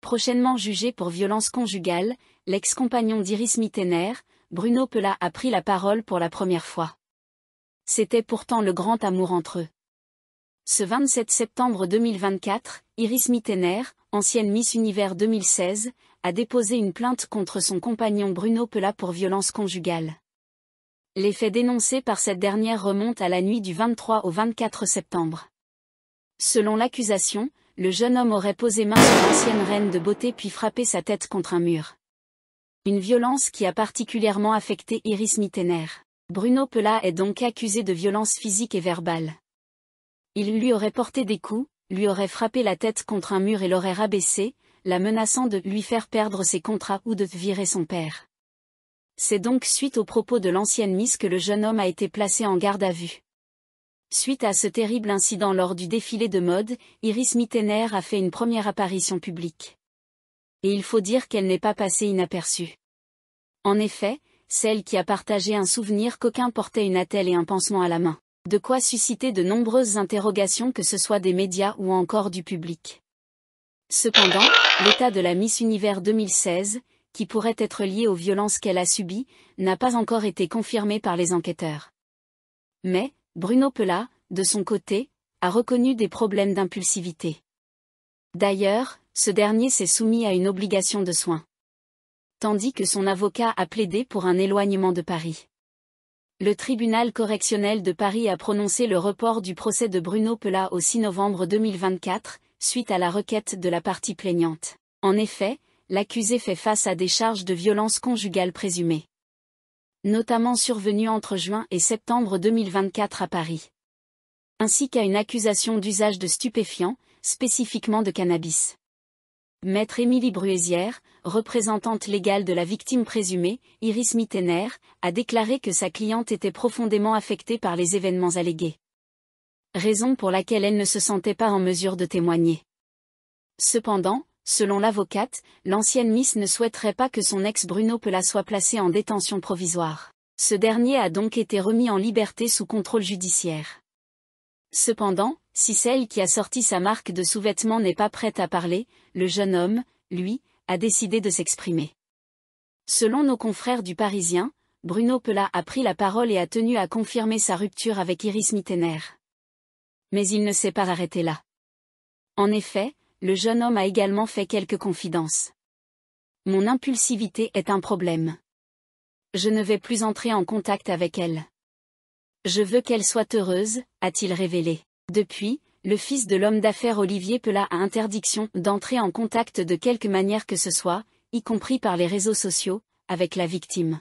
Prochainement jugé pour violence conjugale, l'ex-compagnon d'Iris Mittener, Bruno Pelat a pris la parole pour la première fois. C'était pourtant le grand amour entre eux. Ce 27 septembre 2024, Iris Mittener, ancienne Miss Univers 2016, a déposé une plainte contre son compagnon Bruno Pelat pour violence conjugale. Les faits dénoncés par cette dernière remontent à la nuit du 23 au 24 septembre. Selon l'accusation, le jeune homme aurait posé main sur l'ancienne reine de beauté puis frappé sa tête contre un mur. Une violence qui a particulièrement affecté Iris Mittener. Bruno Pelat est donc accusé de violence physique et verbale. Il lui aurait porté des coups, lui aurait frappé la tête contre un mur et l'aurait rabaissé, la menaçant de lui faire perdre ses contrats ou de virer son père. C'est donc suite aux propos de l'ancienne Miss que le jeune homme a été placé en garde à vue. Suite à ce terrible incident lors du défilé de mode, Iris Mittener a fait une première apparition publique. Et il faut dire qu'elle n'est pas passée inaperçue. En effet, celle qui a partagé un souvenir qu'aucun portait une attelle et un pansement à la main. De quoi susciter de nombreuses interrogations que ce soit des médias ou encore du public. Cependant, l'état de la Miss Univers 2016, qui pourrait être lié aux violences qu'elle a subies, n'a pas encore été confirmé par les enquêteurs. Mais, Bruno Pelat, de son côté, a reconnu des problèmes d'impulsivité. D'ailleurs, ce dernier s'est soumis à une obligation de soins. Tandis que son avocat a plaidé pour un éloignement de Paris. Le tribunal correctionnel de Paris a prononcé le report du procès de Bruno Pelat au 6 novembre 2024, suite à la requête de la partie plaignante. En effet, l'accusé fait face à des charges de violence conjugale présumées. Notamment survenues entre juin et septembre 2024 à Paris. Ainsi qu'à une accusation d'usage de stupéfiants, spécifiquement de cannabis. Maître Émilie Bruézière, représentante légale de la victime présumée, Iris Mittener, a déclaré que sa cliente était profondément affectée par les événements allégués. Raison pour laquelle elle ne se sentait pas en mesure de témoigner. Cependant, selon l'avocate, l'ancienne Miss ne souhaiterait pas que son ex Bruno Pelat soit placé en détention provisoire. Ce dernier a donc été remis en liberté sous contrôle judiciaire. Cependant, si celle qui a sorti sa marque de sous-vêtements n'est pas prête à parler, le jeune homme, lui, a décidé de s'exprimer. Selon nos confrères du Parisien, Bruno Pelat a pris la parole et a tenu à confirmer sa rupture avec Iris Mittener. Mais il ne s'est pas arrêté là. En effet, le jeune homme a également fait quelques confidences. Mon impulsivité est un problème. Je ne vais plus entrer en contact avec elle. Je veux qu'elle soit heureuse, a-t-il révélé. Depuis, le fils de l'homme d'affaires Olivier Pelat a interdiction d'entrer en contact de quelque manière que ce soit, y compris par les réseaux sociaux, avec la victime.